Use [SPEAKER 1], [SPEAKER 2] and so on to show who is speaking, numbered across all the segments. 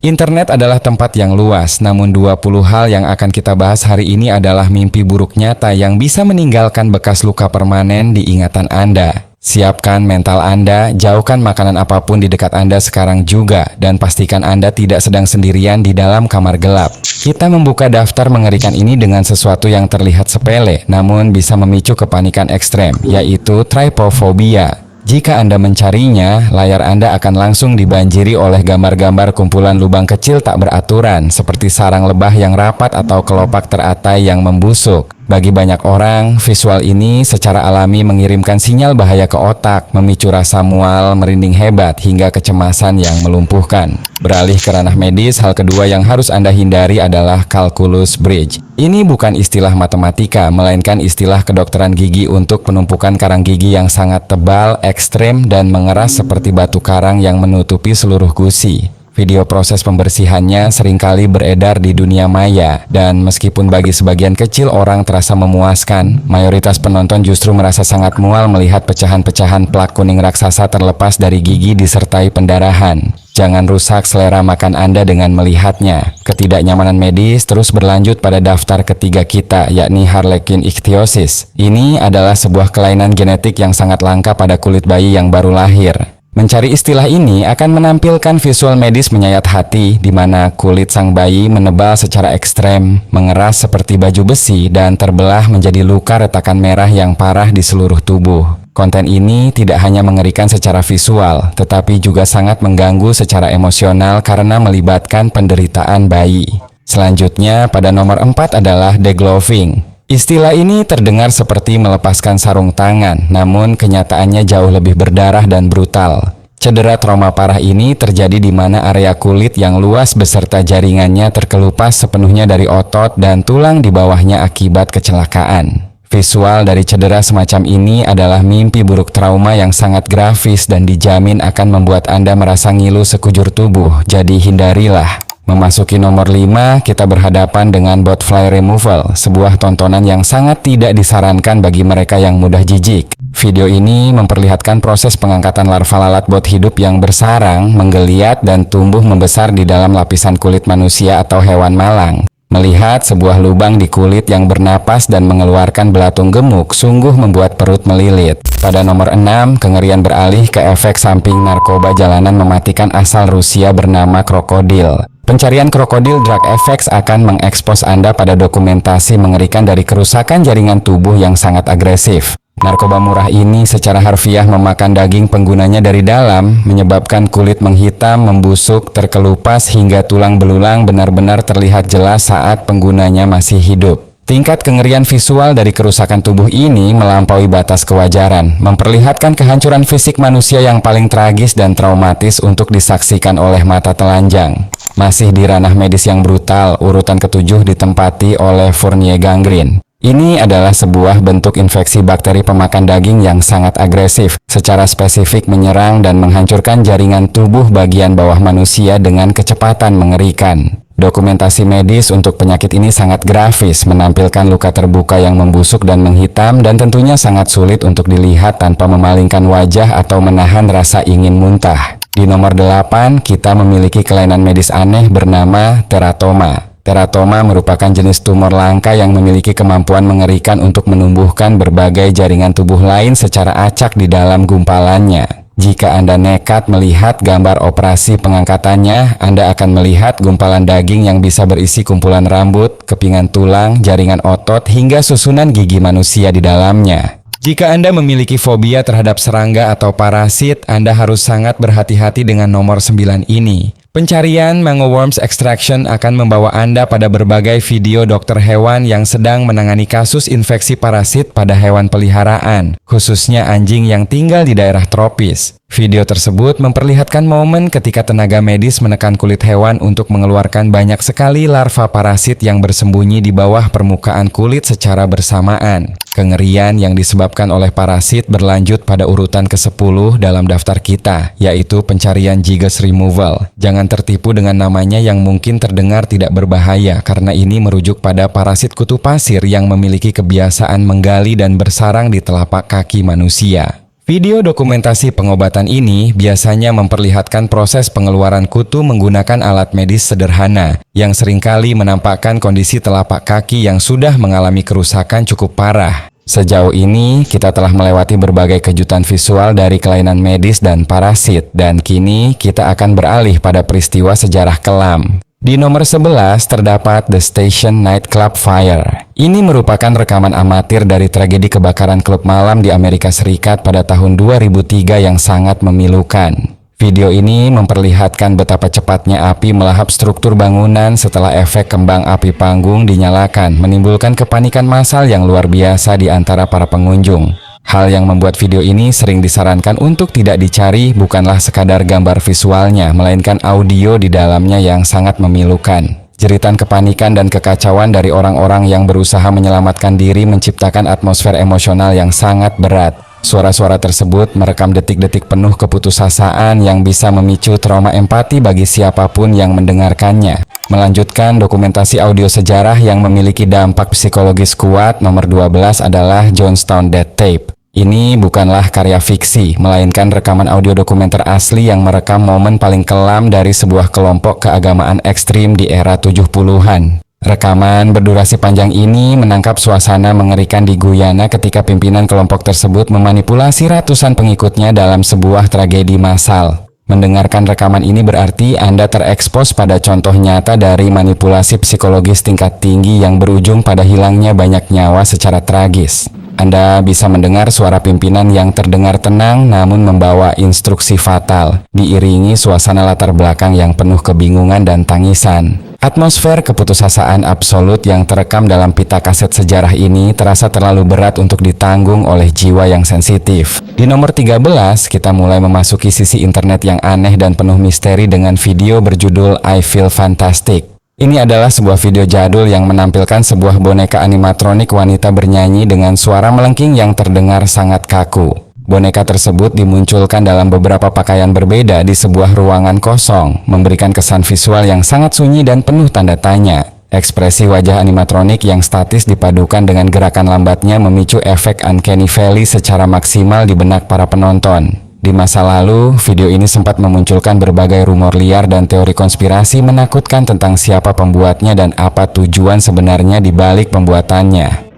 [SPEAKER 1] Internet adalah tempat yang luas, namun 20 hal yang akan kita bahas hari ini adalah mimpi buruk nyata yang bisa meninggalkan bekas luka permanen di ingatan Anda. Siapkan mental Anda, jauhkan makanan apapun di dekat Anda sekarang juga, dan pastikan Anda tidak sedang sendirian di dalam kamar gelap. Kita membuka daftar mengerikan ini dengan sesuatu yang terlihat sepele, namun bisa memicu kepanikan ekstrem, yaitu trypophobia. Jika Anda mencarinya, layar Anda akan langsung dibanjiri oleh gambar-gambar kumpulan lubang kecil tak beraturan, seperti sarang lebah yang rapat atau kelopak teratai yang membusuk. Bagi banyak orang, visual ini secara alami mengirimkan sinyal bahaya ke otak, memicu rasa mual, merinding hebat, hingga kecemasan yang melumpuhkan. Beralih ke ranah medis, hal kedua yang harus Anda hindari adalah calculus bridge. Ini bukan istilah matematika, melainkan istilah kedokteran gigi untuk penumpukan karang gigi yang sangat tebal, ekstrem, dan mengeras seperti batu karang yang menutupi seluruh gusi. Video proses pembersihannya seringkali beredar di dunia maya, dan meskipun bagi sebagian kecil orang terasa memuaskan, mayoritas penonton justru merasa sangat mual melihat pecahan-pecahan plak kuning raksasa terlepas dari gigi disertai pendarahan. Jangan rusak selera makan Anda dengan melihatnya. Ketidaknyamanan medis terus berlanjut pada daftar ketiga kita, yakni harlequin ichthyosis. Ini adalah sebuah kelainan genetik yang sangat langka pada kulit bayi yang baru lahir. Mencari istilah ini akan menampilkan visual medis menyayat hati, di mana kulit sang bayi menebal secara ekstrem, mengeras seperti baju besi, dan terbelah menjadi luka retakan merah yang parah di seluruh tubuh. Konten ini tidak hanya mengerikan secara visual, tetapi juga sangat mengganggu secara emosional karena melibatkan penderitaan bayi. Selanjutnya, pada nomor 4 adalah degloving. Istilah ini terdengar seperti melepaskan sarung tangan, namun kenyataannya jauh lebih berdarah dan brutal. Cedera trauma parah ini terjadi di mana area kulit yang luas beserta jaringannya terkelupas sepenuhnya dari otot dan tulang di bawahnya akibat kecelakaan. Visual dari cedera semacam ini adalah mimpi buruk trauma yang sangat grafis dan dijamin akan membuat Anda merasa ngilu sekujur tubuh, jadi hindarilah. Memasuki nomor 5, kita berhadapan dengan botfly removal, sebuah tontonan yang sangat tidak disarankan bagi mereka yang mudah jijik. Video ini memperlihatkan proses pengangkatan larva lalat bot hidup yang bersarang, menggeliat, dan tumbuh membesar di dalam lapisan kulit manusia atau hewan malang. Melihat sebuah lubang di kulit yang bernapas dan mengeluarkan belatung gemuk sungguh membuat perut melilit. Pada nomor 6, kengerian beralih ke efek samping narkoba jalanan mematikan asal Rusia bernama krokodil. Pencarian krokodil drug effects akan mengekspos Anda pada dokumentasi mengerikan dari kerusakan jaringan tubuh yang sangat agresif. Narkoba murah ini secara harfiah memakan daging penggunanya dari dalam, menyebabkan kulit menghitam, membusuk, terkelupas, hingga tulang belulang benar-benar terlihat jelas saat penggunanya masih hidup. Tingkat kengerian visual dari kerusakan tubuh ini melampaui batas kewajaran, memperlihatkan kehancuran fisik manusia yang paling tragis dan traumatis untuk disaksikan oleh mata telanjang. Masih di ranah medis yang brutal, urutan ke-7 ditempati oleh Fournier gangrene. Ini adalah sebuah bentuk infeksi bakteri pemakan daging yang sangat agresif, secara spesifik menyerang dan menghancurkan jaringan tubuh bagian bawah manusia dengan kecepatan mengerikan. Dokumentasi medis untuk penyakit ini sangat grafis, menampilkan luka terbuka yang membusuk dan menghitam, dan tentunya sangat sulit untuk dilihat tanpa memalingkan wajah atau menahan rasa ingin muntah. Di nomor 8, kita memiliki kelainan medis aneh bernama teratoma. Teratoma merupakan jenis tumor langka yang memiliki kemampuan mengerikan untuk menumbuhkan berbagai jaringan tubuh lain secara acak di dalam gumpalannya. Jika Anda nekat melihat gambar operasi pengangkatannya, Anda akan melihat gumpalan daging yang bisa berisi kumpulan rambut, kepingan tulang, jaringan otot, hingga susunan gigi manusia di dalamnya. Jika Anda memiliki fobia terhadap serangga atau parasit, Anda harus sangat berhati-hati dengan nomor 9 ini. Pencarian mangoworms extraction akan membawa Anda pada berbagai video dokter hewan yang sedang menangani kasus infeksi parasit pada hewan peliharaan, khususnya anjing yang tinggal di daerah tropis. Video tersebut memperlihatkan momen ketika tenaga medis menekan kulit hewan untuk mengeluarkan banyak sekali larva parasit yang bersembunyi di bawah permukaan kulit secara bersamaan. Kengerian yang disebabkan oleh parasit berlanjut pada urutan ke-10 dalam daftar kita, yaitu pencarian gigas removal. Jangan tertipu dengan namanya yang mungkin terdengar tidak berbahaya, karena ini merujuk pada parasit kutu pasir yang memiliki kebiasaan menggali dan bersarang di telapak kaki manusia. Video dokumentasi pengobatan ini biasanya memperlihatkan proses pengeluaran kutu menggunakan alat medis sederhana yang seringkali menampakkan kondisi telapak kaki yang sudah mengalami kerusakan cukup parah. Sejauh ini, kita telah melewati berbagai kejutan visual dari kelainan medis dan parasit, dan kini kita akan beralih pada peristiwa sejarah kelam. Di nomor 11 terdapat The Station Nightclub Fire. Ini merupakan rekaman amatir dari tragedi kebakaran klub malam di Amerika Serikat pada tahun 2003 yang sangat memilukan. Video ini memperlihatkan betapa cepatnya api melahap struktur bangunan setelah efek kembang api panggung dinyalakan, menimbulkan kepanikan massal yang luar biasa di antara para pengunjung. Hal yang membuat video ini sering disarankan untuk tidak dicari bukanlah sekadar gambar visualnya, melainkan audio di dalamnya yang sangat memilukan. Jeritan kepanikan dan kekacauan dari orang-orang yang berusaha menyelamatkan diri menciptakan atmosfer emosional yang sangat berat. Suara-suara tersebut merekam detik-detik penuh keputusasaan yang bisa memicu trauma empati bagi siapapun yang mendengarkannya. Melanjutkan dokumentasi audio sejarah yang memiliki dampak psikologis kuat, nomor 12 adalah Jonestown Death Tape. Ini bukanlah karya fiksi, melainkan rekaman audio dokumenter asli yang merekam momen paling kelam dari sebuah kelompok keagamaan ekstrim di era 70-an. Rekaman berdurasi panjang ini menangkap suasana mengerikan di Guyana ketika pimpinan kelompok tersebut memanipulasi ratusan pengikutnya dalam sebuah tragedi massal. Mendengarkan rekaman ini berarti Anda terekspos pada contoh nyata dari manipulasi psikologis tingkat tinggi yang berujung pada hilangnya banyak nyawa secara tragis. Anda bisa mendengar suara pimpinan yang terdengar tenang namun membawa instruksi fatal, diiringi suasana latar belakang yang penuh kebingungan dan tangisan. Atmosfer keputusasaan absolut yang terekam dalam pita kaset sejarah ini terasa terlalu berat untuk ditanggung oleh jiwa yang sensitif. Di nomor 13, kita mulai memasuki sisi internet yang aneh dan penuh misteri dengan video berjudul I Feel Fantastic. Ini adalah sebuah video jadul yang menampilkan sebuah boneka animatronik wanita bernyanyi dengan suara melengking yang terdengar sangat kaku. Boneka tersebut dimunculkan dalam beberapa pakaian berbeda di sebuah ruangan kosong, memberikan kesan visual yang sangat sunyi dan penuh tanda tanya. Ekspresi wajah animatronik yang statis dipadukan dengan gerakan lambatnya memicu efek uncanny valley secara maksimal di benak para penonton. Di masa lalu, video ini sempat memunculkan berbagai rumor liar dan teori konspirasi menakutkan tentang siapa pembuatnya dan apa tujuan sebenarnya di balik pembuatannya.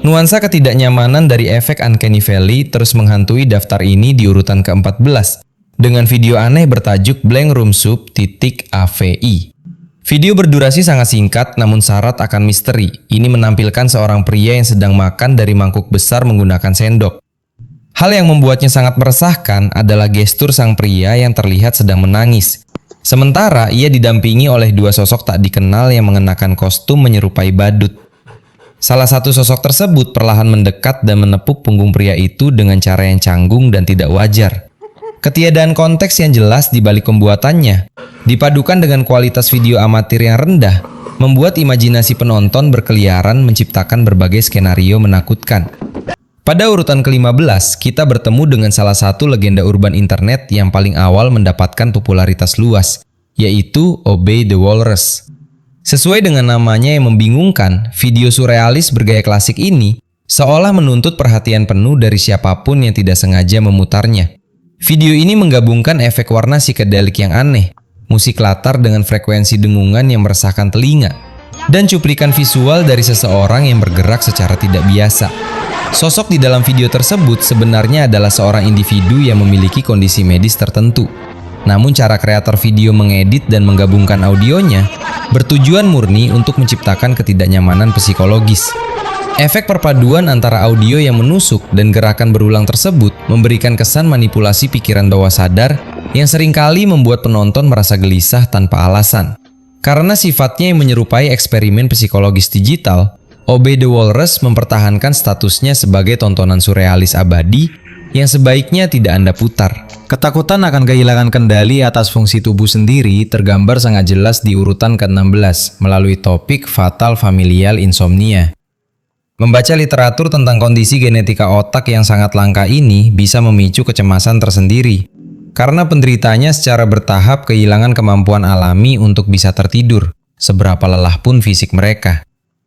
[SPEAKER 2] Nuansa ketidaknyamanan dari efek Uncanny Valley terus menghantui daftar ini di urutan ke-14 dengan video aneh bertajuk Blank Room Soup .avi. Video berdurasi sangat singkat namun syarat akan misteri. Ini menampilkan seorang pria yang sedang makan dari mangkuk besar menggunakan sendok. Hal yang membuatnya sangat meresahkan adalah gestur sang pria yang terlihat sedang menangis. Sementara ia didampingi oleh dua sosok tak dikenal yang mengenakan kostum menyerupai badut. Salah satu sosok tersebut perlahan mendekat dan menepuk punggung pria itu dengan cara yang canggung dan tidak wajar. Ketiadaan konteks yang jelas di balik pembuatannya, dipadukan dengan kualitas video amatir yang rendah, membuat imajinasi penonton berkeliaran menciptakan berbagai skenario menakutkan. Pada urutan ke-15, kita bertemu dengan salah satu legenda urban internet yang paling awal mendapatkan popularitas luas, yaitu Obey the Walrus. Sesuai dengan namanya yang membingungkan, video surrealis bergaya klasik ini seolah menuntut perhatian penuh dari siapapun yang tidak sengaja memutarnya. Video ini menggabungkan efek warna psikedelik yang aneh, musik latar dengan frekuensi dengungan yang meresahkan telinga, dan cuplikan visual dari seseorang yang bergerak secara tidak biasa. Sosok di dalam video tersebut sebenarnya adalah seorang individu yang memiliki kondisi medis tertentu. Namun cara kreator video mengedit dan menggabungkan audionya bertujuan murni untuk menciptakan ketidaknyamanan psikologis. Efek perpaduan antara audio yang menusuk dan gerakan berulang tersebut memberikan kesan manipulasi pikiran bawah sadar yang seringkali membuat penonton merasa gelisah tanpa alasan. Karena sifatnya yang menyerupai eksperimen psikologis digital, Obey the Walrus mempertahankan statusnya sebagai tontonan surrealis abadi yang sebaiknya tidak Anda putar. Ketakutan akan kehilangan kendali atas fungsi tubuh sendiri tergambar sangat jelas di urutan ke-16 melalui topik Fatal Familial Insomnia. Membaca literatur tentang kondisi genetika otak yang sangat langka ini bisa memicu kecemasan tersendiri, karena penderitanya secara bertahap kehilangan kemampuan alami untuk bisa tertidur, seberapa lelah pun fisik mereka.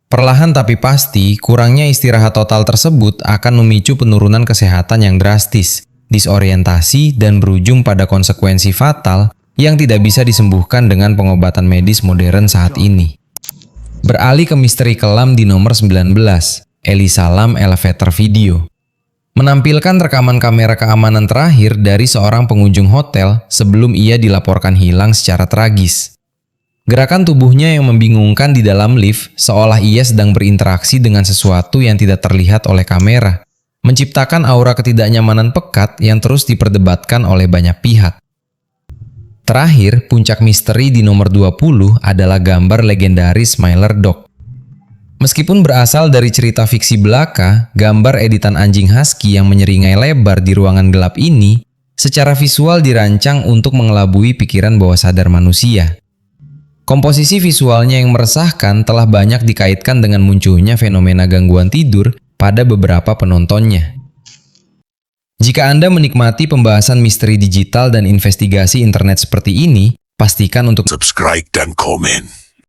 [SPEAKER 2] Perlahan tapi pasti, kurangnya istirahat total tersebut akan memicu penurunan kesehatan yang drastis. disorientasi, dan berujung pada konsekuensi fatal yang tidak bisa disembuhkan dengan pengobatan medis modern saat ini. Beralih ke misteri kelam di nomor 19, Elisa Lam Elevator Video. Menampilkan rekaman kamera keamanan terakhir dari seorang pengunjung hotel sebelum ia dilaporkan hilang secara tragis. Gerakan tubuhnya yang membingungkan di dalam lift seolah ia sedang berinteraksi dengan sesuatu yang tidak terlihat oleh kamera, menciptakan aura ketidaknyamanan pekat yang terus diperdebatkan oleh banyak pihak. Terakhir, puncak misteri di nomor 20 adalah gambar legendaris Smiler Dog. Meskipun berasal dari cerita fiksi belaka, gambar editan anjing husky yang menyeringai lebar di ruangan gelap ini secara visual dirancang untuk mengelabui pikiran bawah sadar manusia. Komposisi visualnya yang meresahkan telah banyak dikaitkan dengan munculnya fenomena gangguan tidur pada beberapa penontonnya. Jika Anda menikmati pembahasan misteri digital dan investigasi internet seperti ini, pastikan untuk
[SPEAKER 3] subscribe dan komen.